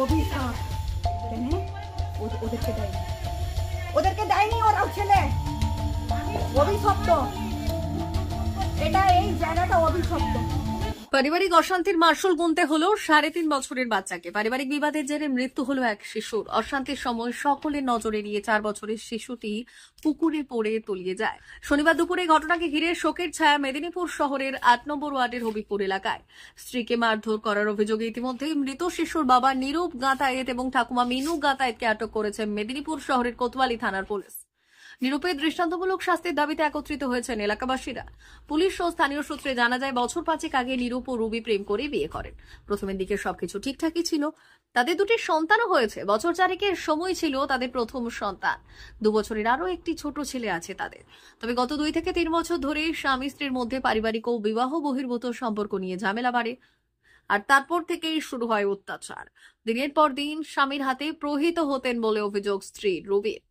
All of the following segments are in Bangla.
অভিশাপ কেন ওদেরকে দেয়নি ওরাও ছেলে অভিশপ্ত এটা এই জায়গাটা অভিশপ্ত। পারিবারিক অশান্তির মার্শল গুনতে হলো 3.5 বছরের বাচ্চাকে। পারিবারিক বিবাদের জেরে মৃত্যু হলো এক শিশুর। অশান্তির সময় সকলের নজর এড়িয়ে 4 বছরের শিশুটি পুকুরে পড়ে তলিয়ে যায়। শনিবার দুপুরে ঘটনাকে ঘিরে শোকের ছায়া মেদিনীপুর শহরের 8 নম্বর ওয়ার্ডের হবিপুর এলাকায়। স্ত্রীকে মারধর করার অভিযোগে ইতিমধ্যেই মৃত শিশুর বাবা নীরব গাতায়েত এবং ঠাকুমা মিনু গাতায়েতকে আটক করেছে মেদিনীপুর শহরের কোতোয়ালি থানার পুলিশ। নিরূপের দৃষ্টান্তমূলক শাস্তির দাবিতে একত্রিত হয়েছেন এলাকাবাসীরা। পুলিশ ও স্থানীয় সূত্রে জানা যায়, বছর 5 আগে নিরূপ ও রুবি প্রেম করে বিয়ে করেন। প্রথমের দিকে সবকিছু ঠিকঠাকই ছিল। তাদের 2টি সন্তানও হয়েছে। বছর 4 সময় ছিল তাদের প্রথম সন্তান। 2 বছরের আরো একটি ছোট ছেলে আছে তাদের। তবে গত 2 থেকে 3 বছর ধরে স্বামী স্ত্রীর মধ্যে পারিবারিক ও বিবাহ বহির্ভূত সম্পর্ক নিয়ে ঝামেলা বাড়ে। আর তারপর থেকেই শুরু হয় অত্যাচার। দিনের পর দিন স্বামীর হাতে প্রহৃত হতেন বলে অভিযোগ স্ত্রী রুবির।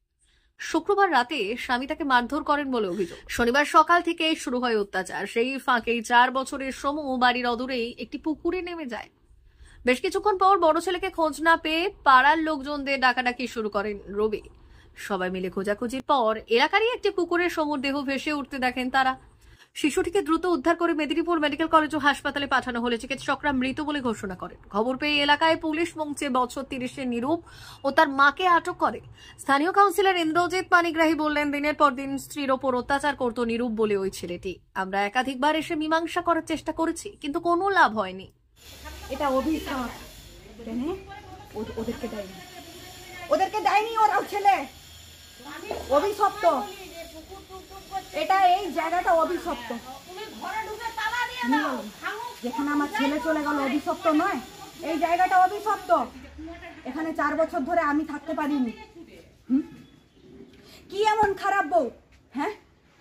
শুক্রবার রাতে স্বামী তাকে মারধর করেন বলে অভিযোগ। শনিবার সকাল থেকে শুরু হয় অত্যাচার। সেই ফাঁকেই 4 বছরের সমু বাড়ির অদূরেই একটি পুকুরে নেমে যায়। বেশ কিছুক্ষণ পর বড় ছেলেকে খোঁজ না পেয়ে পাড়ার লোকজনদের ডাকাডাকি শুরু করেন রবি। সবাই মিলে খোঁজাখুঁজির পর এলাকারই একটি পুকুরে সমুর দেহ ভেসে উঠতে দেখেন তারা। শিশুটিকে দ্রুত উদ্ধার করে মেদিনীপুর মেডিকেল কলেজ ও হাসপাতালে পাঠানো হলে চিকিৎসকরা মৃত বলে ঘোষণা করেন। খবর পেয়ে এলাকায় পুলিশ পৌঁছে বছর 30-এর নিরূপ ও তার মাকে আটক করে। স্থানীয় কাউন্সিলর ইন্দ্রজিৎ পানিগ্রাহী বললেন, দিনের পর দিন স্ত্রীর ওপর অত্যাচার করত নিরূপ বলে ওই ছেলেটি। আমরা একাধিকবার এসে মীমাংসা করার চেষ্টা করেছি, কিন্তু কোনো লাভ হয়নি। এটা অভিশাপ কেন ওদেরকে দেয়নি ওরাও ছেলে অভিশপ্ত এটা এই জায়গাটা অভিশপ্ত। যেখানে আমার ছেলে চলে গেল অভিশপ্ত নয়, এই জায়গাটা অভিশপ্ত। এখানে 4 বছর ধরে আমি থাকতে পারিনি। কি এমন খারাপ বউ? হ্যাঁ,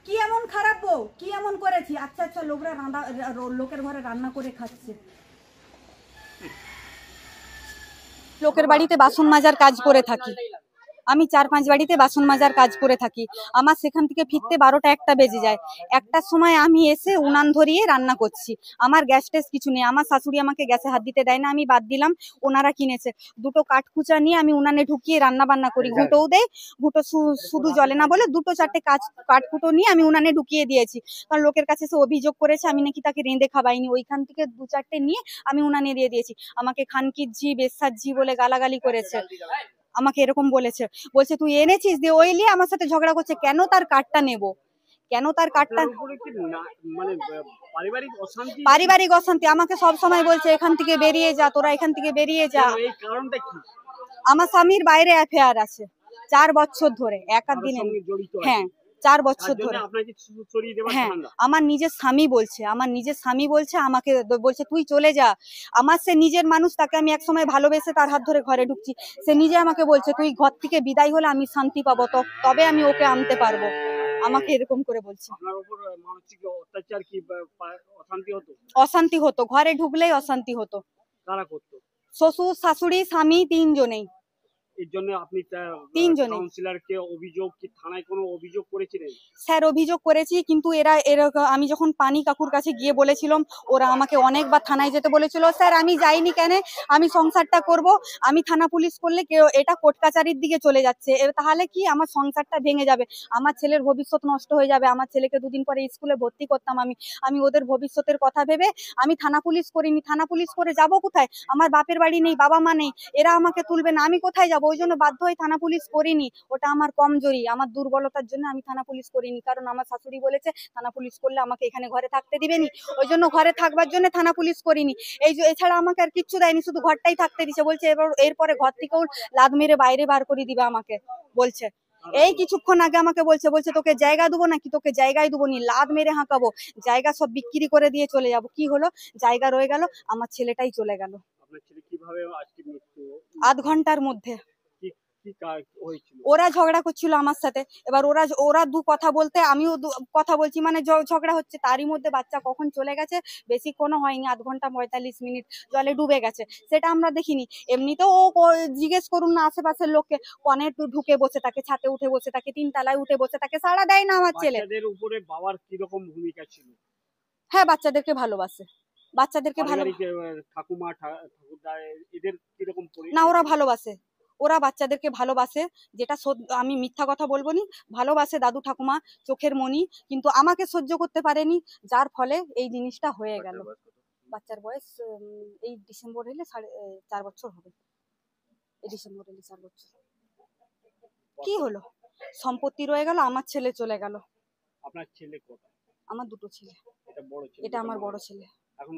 কি এমন খারাপ বউ? কি এমন করেছি? আচ্ছা লোকের ঘরে রান্না করে খাচ্ছে। লোকের বাড়িতে বাসন মাজার কাজ করে থাকি। আমি 4-5 বাড়িতে বাসন মাজার কাজ করে থাকি। আমার সেখান থেকে ফিরতে 12টা 1টা বেজে যায়। 1টার সময় আমি এসে উনান ধরিয়ে রান্না করছি। আমার গ্যাস টেস কিছু নেই। আমার শাশুড়ি আমাকে গ্যাসে হাত দিতে দেয় না, আমি বাদ দিলাম। ওনারা কিনেছে। 2টো কাঠকুচা নিয়ে আমি উনানে ঢুকিয়ে রান্না বান্না করি। ঘুঁটোও দেয়, ঘুঁটো শুধু জ্বলে না বলে 2-4টে কাঠকুটো নিয়ে আমি উনানে ঢুকিয়ে দিয়েছি। কারণ লোকের কাছে সে অভিযোগ করেছে আমি নাকি তাকে রেঁধে খাওয়াইনি। ওইখান থেকে 2-4টে নিয়ে আমি উনানে দিয়ে দিয়েছি। আমাকে খানকির ঝি, বেশ্যার ঝি বলে গালাগালি করেছে। আমাকে এরকম বলছে তুই এনেছিস দিয়ে ওই নিয়ে আমার সাথে ঝগড়া করছে। কেন তার কার্ডটা নেব? কেন তার কার্ডটা? পারিবারিক অশান্তি। আমাকে সব সময় বলছে এখান থেকে বেরিয়ে যা, তোরা এখান থেকে বেরিয়ে যা। আমার স্বামীর বাইরে অ্যাফেয়ার আছে 4 বছর ধরে, এক আধ দিনে। হ্যাঁ, 4 বছর ধরে। হ্যাঁ, আমার নিজের স্বামী বলছে আমাকে বলছে তুই চলে যা। আমার সে নিজের মানুষ, তাকে আমি একসময় ভালোবেসে তার হাত ধরে ঘরে ঢুকছি। সে নিজে আমাকে বলছে তুই ঘর থেকে বিদায় হলে আমি শান্তি পাবো, তবে আমি ওকে আনতে পারবো। আমাকে এরকম করে বলছে। অশান্তি হতো, ঘরে ঢুকলেই অশান্তি হতো। শ্বশুর, শাশুড়ি, স্বামী, 3 জনেই। এর জন্য আপনি কাউন্সিলরকে অভিযোগ কি থানায় কোনো অভিযোগ করেছিলেন? স্যার, অভিযোগ করেছি, কিন্তু আমি যখন পানি কাকুর কাছে গিয়ে বলেছিলাম, ওরা আমাকে অনেকবার থানায় যেতে বলেছিল। স্যার, আমি যাইনি কেন? আমি সংসারটা করব। আমি থানা পুলিশ করলে এটা কোর্ট কাচারির দিকে চলে যাচ্ছে। তাহলে কি আমার সংসারটা ভেঙে যাবে, আমার ছেলের ভবিষ্যৎ নষ্ট হয়ে যাবে। আমার ছেলেকে 2 দিন পরে স্কুলে ভর্তি করতাম। আমি ওদের ভবিষ্যতের কথা ভেবে আমি থানা পুলিশ করিনি। থানা পুলিশ করে যাব কোথায়? আমার বাপের বাড়ি নেই, বাবা মা নেই, এরা আমাকে তুলবে না, আমি কোথায় যাব? ওই জন্য বাধ্য হয়ে থানা পুলিশ করিনি। ওটা আমার কমজোরি, আমার দুর্বলতার জন্য আমি থানা পুলিশ করিনি। কারণ আমার শাশুড়ি বলেছে থানা পুলিশ করলে আমাকে এখানে ঘরে থাকতে দিবেনি, ওই জন্য ঘরে থাকবার জন্য থানা পুলিশ করিনি। এছাড়া আমাকে আর কিচ্ছু দেয়নি, শুধু ঘরটাই থাকতে দিছে। বলছে এরপরে ঘর থেকেও লাদ মেরে বাইরে বার করে দিবে আমাকে বলছে। এই কিছুক্ষণ আগে আমাকে বলছে তোকে জায়গা দেবো নাকি? তোকে জায়গায় দেবো নি, লাদ মেরে হাঁকাবো, জায়গা সব বিক্রি করে দিয়ে চলে যাব। কি হলো? জায়গা রয়ে গেল, আমার ছেলেটাই চলে গেল। আপনার ছেলে কিভাবে আজকে মৃত্যু? আধ ঘন্টার মধ্যে। ওরা ঝগড়া করছিল আমার সাথে। এবার ওরা 2 কথা বলতে আমিও কথা বলছি, মানে ঝগড়া হচ্ছে। তারই মধ্যে বাচ্চা কখন চলে গেছে, বেশিক্ষণও হয়নি, আধ ঘন্টা 45 মিনিট জলে ডুবে গেছে। সেটা আমরা দেখিনি। এমনিতেও ও জিজ্ঞেস করুন না আশেপাশের লোককে, কনে ঢুকে বসে থাকে, ছাতে উঠে বসে থাকে, 3 তলায় উঠে বসে থাকে, সাড়া দেয় না আমার ছেলে। বাচ্চাদের উপরে বাবার কি রকম ভূমিকা ছিল? হ্যাঁ, বাচ্চাদেরকে ভালোবাসে। বাচ্চাদেরকে ভালো পারিবারিক, ঠাকুমা ঠাকুরদা এদের কিরকম না, ওরা ভালোবাসে, ওরা বাচ্চাদেরকে ভালোবাসে, যেটা আমি মিথ্যা কথা বলবো নি, ভালোবাসে দাদু ঠাকুমা, চোখের মণি, কিন্তু আমাকে সহ্য করতে পারেনি, যার ফলে এই জিনিসটা হয়ে গেল। বাচ্চার বয়স এই ডিসেম্বর এলে 4.5 বছর হবে, এই ডিসেম্বর এলে 4 বছর। কি হলো, সম্পত্তি রয়ে গেল, আমার ছেলে চলে গেল। আপনার ছেলে কোথায়? আমার দুটো ছেলে, এটা বড় ছেলে, এটা আমার বড় ছেলে। এখন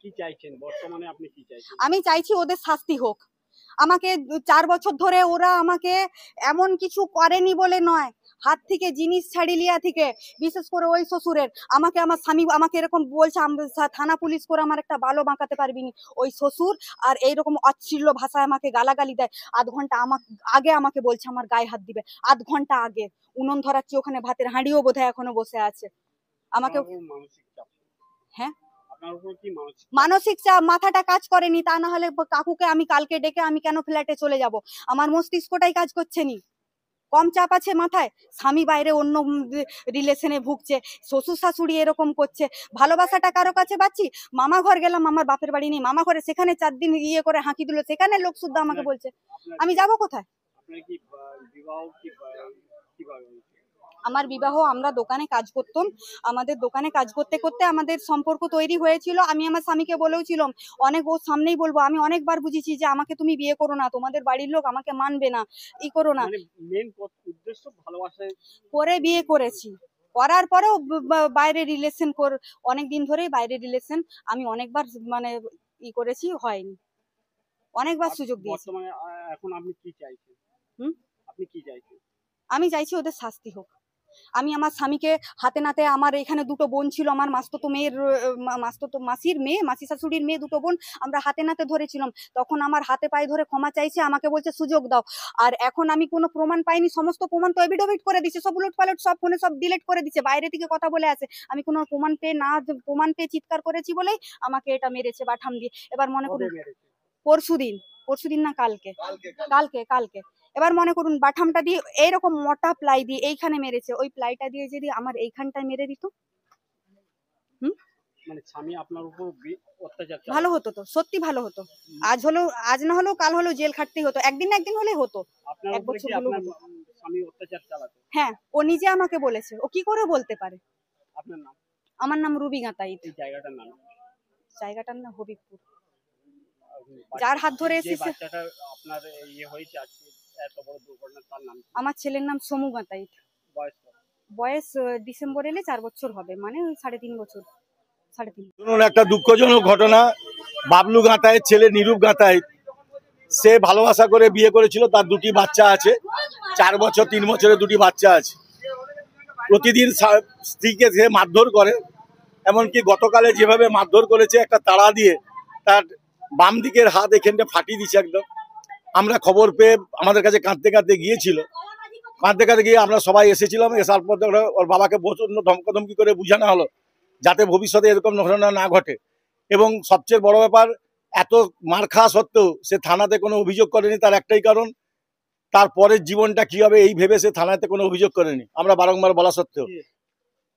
কি চাইছেন বর্তমানে, আপনি কি চাইছেন? আমি চাইছি ওদের শাস্তি হোক। আমাকে 4 বছর ধরে ওরা আমাকে এমন কিছু করেনি বলে নয়, হাত থেকে জিনিস ছাড়ি লিয়া থেকে, বিশেষ করে ওই শ্বশুরের, আমাকে আমার স্বামী আমাকে এরকম বলছে, থানা পুলিশ করে আমার একটা ভালো বাঁকাতে পারবি নি, ওই শ্বশুর, আর এইরকম অশ্লীল ভাষায় আমাকে গালাগালি দেয়। আধ ঘন্টা আগে আমাকে বলছে আমার গায়ে হাত দিবে, আধ ঘন্টা আগে। উনুন ধরাচ্ছি, ওখানে ভাতের হাঁড়িও বোধহয় এখনো বসে আছে। আমাকে মানসিক চাপ? হ্যাঁ, আপনার উপর কি মানসিক চাপ, মাথাটা কাজ করেনি, তা না হলে কাকুকে আমি কালকে ডেকে আমি কেন ফ্ল্যাটে চলে যাব, আমার মস্তিষ্কটাই কাজ করছে নি, কম চাপ আছে মাথায়। স্বামী বাইরে অন্য রিলেশনে ভুগছে, শ্বশুর শাশুড়ি এরকম করছে, ভালোবাসাটা কারো কাছে পাচ্ছি। মামা ঘর গেলাম, আমার বাপের বাড়ি নেই, মামা ঘরে সেখানে 4 দিন ইয়ে করে হাঁকি দিল, সেখানে লোক শুদ্ধ আমাকে বলছে, আমি যাব কোথায়? আপনার কি বিবাহ কিভাবে? আমার বিবাহ, আমরা দোকানে কাজ করতাম, আমাদের দোকানে কাজ করতে করতে আমাদের সম্পর্ক তৈরি হয়েছিল। আমি আমার স্বামীকে বলেওছিলাম, অনেক ওর সামনেই বলবো, আমি অনেকবার বুঝিয়েছি যে আমাকে তুমি বিয়ে করো না, তোমাদের বাড়ির লোক আমাকে মানবে না, ই করো না, মেইন উদ্দেশ্য ভালোবাসায় করে বিয়ে করেছি। করার পরেও বাইরে রিলেশন অনেকদিন ধরেই বাইরে রিলেশন, আমি অনেকবার মানে ই করেছি, হয়নি, অনেকবার সুযোগ দিয়েছি। বর্তমানে এখন আপনি কি চাইছেন? আপনি কি চাইছেন? আমি চাইছি ওদের শাস্তি হোক। আমি আমার স্বামীকে হাতে নাতে, আমার এখানে দুটো বোন ছিল, আমার মাসির মেয়ে, মাসি শাশুড়ির মেয়ে, দুটো বোন, আমরা হাতে নাতে ধরেছিলাম, তখন আমার হাতে পায়ে ধরে ক্ষমা চাইছে, আমাকে বলছে সুযোগ দাও। আর এখন আমি কোনো প্রমাণ পাইনি, সমস্ত প্রমাণ তো এভিডেভিট করে দিচ্ছে, সব উলট পালট, সব ফোনে সব ডিলিট করে দিচ্ছে, বাইরে থেকে কথা বলে আছে, আমি কোনো প্রমাণ পেয়ে চিৎকার করেছি বলেই আমাকে এটা মেরেছে বাঠাম দিয়ে। এবার মনে করুন পরশুদিন না কালকে এবার মনে করুন বাঠামটা দিয়ে, এইরকম মোটা প্লাই দিয়ে এইখানে মেরেছে, ওই প্লাইটা দিয়ে যদি আমার এইখানটায় মেরে দিত, মানে স্বামী আপনার উপর অত্যাচার ভালো হতো, তো সত্যি ভালো হতো। আজ না হলেও কাল হলেও জেল খাটতেই হতো, একদিন না একদিন হলেই হতো। আপনার উপর কি আপনার স্বামী অত্যাচার চালাতো? হ্যাঁ, ও নিজে আমাকে বলেছে, ও কি করে বলতে পারে? আপনার নাম? আমার নাম রুবি গাঁতাইত। এই জায়গাটার নাম হবিবপুর। যার হাত ধরে এসেছে, বাচ্চাটা আপনার হয়েছে আজকে এত বড় দুর্ঘটনা, তার নাম? আমার ছেলের নাম সমু গাঁতাইত। বয়স ডিসেম্বর এলে 4 বছর হবে, মানে 3.5 বছর। শুনুন, একটা দুঃখজনক ঘটনা। বাবলু গাঁতায়ের ছেলে নিরূপ গাঁতায়েত, সে ভালোবাসা করে বিয়ে করেছিল, তার 2টি বাচ্চা আছে, 4 বছর 3 বছরের 2টি বাচ্চা আছে। প্রতিদিন স্ত্রীকে সে মারধর করে, এমনকি গতকালে যেভাবে মারধর করেছে, একটা তাড়া দিয়ে তার বাম দিকের হাত এখানটা ফাটিয়ে দিচ্ছে একদম। আমরা খবর পেয়ে আমাদের কাছে কাঁদতে কাঁদতে গিয়েছিল, কাঁদতে কাঁদতে গিয়ে আমরা সবাই এসেছিলাম। এসার পর ওর বাবাকে প্রচন্ড ধমকাধমকি করে বোঝানো হলো যাতে ভবিষ্যতে এরকম ঘটনা না ঘটে। এবং সবচেয়ে বড় ব্যাপার, এত মার খাওয়া সত্ত্বেও সে থানাতে কোনো অভিযোগ করেনি, তার একটাই কারণ, তারপরের জীবনটা কি হবে এই ভেবে সে থানাতে কোনো অভিযোগ করেনি। আমরা বারংবার বলা সত্ত্বেও,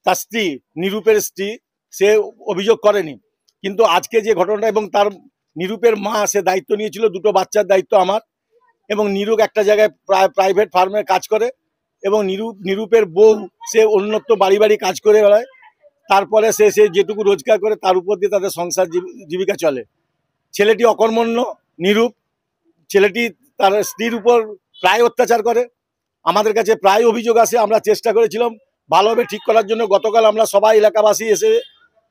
তার স্ত্রী, নিরূপের স্ত্রী, সে অভিযোগ করেনি। কিন্তু আজকে যে ঘটনাটা, এবং তার নিরূপের মা, সে দায়িত্ব নিয়েছিল, 2টো বাচ্চার দায়িত্ব আমার, এবং নিরূপ একটা জায়গায় প্রাইভেট ফার্মে কাজ করে, এবং নিরূপের বউ সে অন্যত্র বাড়ি বাড়ি কাজ করে বেড়ায়। তারপরে সে যেটুকু রোজগার করে তার উপর দিয়ে তাদের সংসার জীবিকা চলে। ছেলেটি অকর্মণ্য, নিরূপ ছেলেটি তার স্ত্রীর উপর প্রায় অত্যাচার করে। আমাদের কাছে প্রায় অভিযোগ আসে, আমরা চেষ্টা করেছিলাম ভালোভাবে ঠিক করার জন্য। গতকাল আমরা সবাই এলাকাবাসী এসে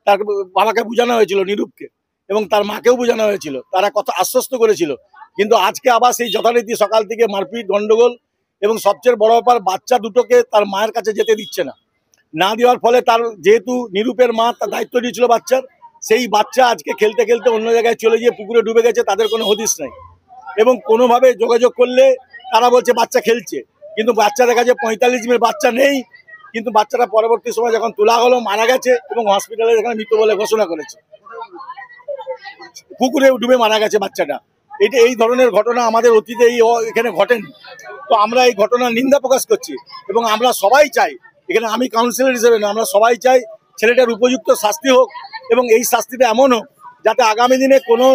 তার বাবাকে বোঝানো হয়েছিল, নিরূপকে, এবং তার মাকেও বোঝানো হয়েছিল, তারা কথা আশ্বস্ত করেছিল। কিন্তু আজকে আবার সেই যথারীতি সকাল থেকে মারপিট, গন্ডগোল, এবং সবচেয়ে বড় ব্যাপার, বাচ্চা দুটোকে তার মায়ের কাছে যেতে দিচ্ছে না দেওয়ার ফলে তার, যেহেতু নিরূপের মা তার দায়িত্ব নিয়েছিল বাচ্চার, সেই বাচ্চা আজকে খেলতে খেলতে অন্য জায়গায় চলে গিয়ে পুকুরে ডুবে গেছে, তাদের কোনো হদিশ নাই। এবং কোনোভাবে যোগাযোগ করলে তারা বলছে বাচ্চা খেলছে, কিন্তু বাচ্চাদের কাছে 45 দিনের বাচ্চা নেই। কিন্তু বাচ্চাটা পরবর্তী সময় যখন তোলা হলো, মারা গেছে, এবং হসপিটালে এখানে মৃত বলে ঘোষণা করেছে, পুকুরে ডুবে মারা গেছে বাচ্চাটা। এই ধরনের ঘটনা আমাদের অতীতে এখানে ঘটেনি। তো আমরা এই ঘটনার নিন্দা প্রকাশ করছি, এবং আমরা সবাই চাই, এখানে আমি কাউন্সিলর হিসেবে না, আমরা সবাই চাই ছেলেটার উপযুক্ত শাস্তি হোক, এবং এই শাস্তিটা এমনও যাতে আগামী দিনে কোনো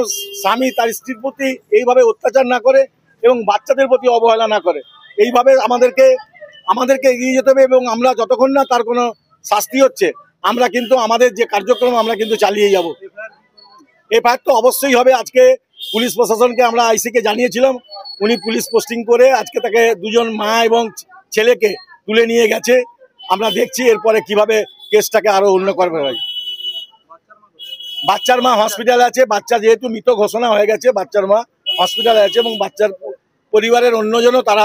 স্বামী তার স্ত্রীর প্রতি এইভাবে অত্যাচার না করে এবং বাচ্চাদের প্রতি অবহেলা না করে। এইভাবে আমাদেরকে এগিয়ে যেতে হবে এবং আমরা যতক্ষণ না তার কোনো শাস্তি হচ্ছে আমরা কিন্তু আমাদের যে কার্যক্রম আমরা কিন্তু চালিয়ে যাব। এফআইআর তো অবশ্যই হবে। আজকে পুলিশ প্রশাসনকে আমরা আইসিকে জানিয়েছিলাম, উনি পুলিশ পোস্টিং করে আজকে তাকে দুজন মা এবং ছেলেকে তুলে নিয়ে গেছে। আমরা দেখছি এরপরে কিভাবে কেসটাকে আরো অন্য করবে। বাচ্চার মা হসপিটালে আছে, বাচ্চা যেহেতু মৃত ঘোষণা হয়ে গেছে, বাচ্চার মা হসপিটালে আছে এবং বাচ্চার পরিবারের অন্যজনও তারা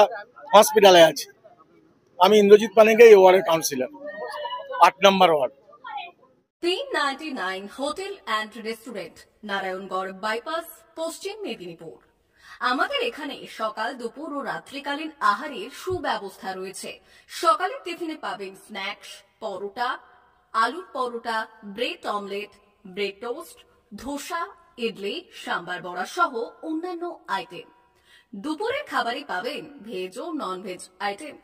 হসপিটালে আছে। আমি ইন্দ্রজিৎ পানিকে এই ওয়ার্ডের কাউন্সিলর, 8 নম্বর ward. 399 hotel and restaurant, Narayangarh bypass, Paschim Medinipur. আমাদের এখানে সকাল, দুপুর ও রাত্রিকালীন আহারের সুব্যবস্থা রয়েছে। সকালের টিফিনে পাবেন স্ন্যাক্স, পরোটা, আলুর paratha, bread omelette, bread toast, dosa, idli, sambar বড়া সহ অন্যান্য আইটেম। দুপুরের খাবারে পাবেন ভেজ ও নন ভেজ আইটেম,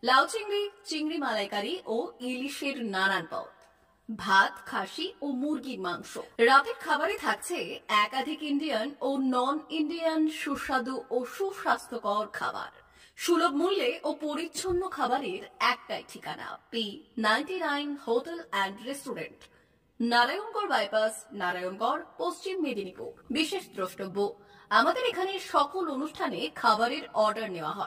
লাউ চিংড়ি, চিংড়ি মালাইকারি ও ইলিশের নানান পদ, ভাত, খাসি ও মুরগির মাংস। রাতের খাবারে থাকছে একাধিক ইন্ডিয়ান ও নন ইন্ডিয়ান সুস্বাদু ও সুস্বাস্থ্যকর খাবার। সুলভ মূল্যে ও পরিচ্ছন্ন খাবারের একটাই ঠিকানা, P99 hotel and restaurant, Narayangarh bypass, Narayangarh, পশ্চিম মেদিনীপুর। বিশেষ দ্রষ্টব্য, আমাদের এখানে সকল অনুষ্ঠানে খাবারের অর্ডার নেওয়া হয়।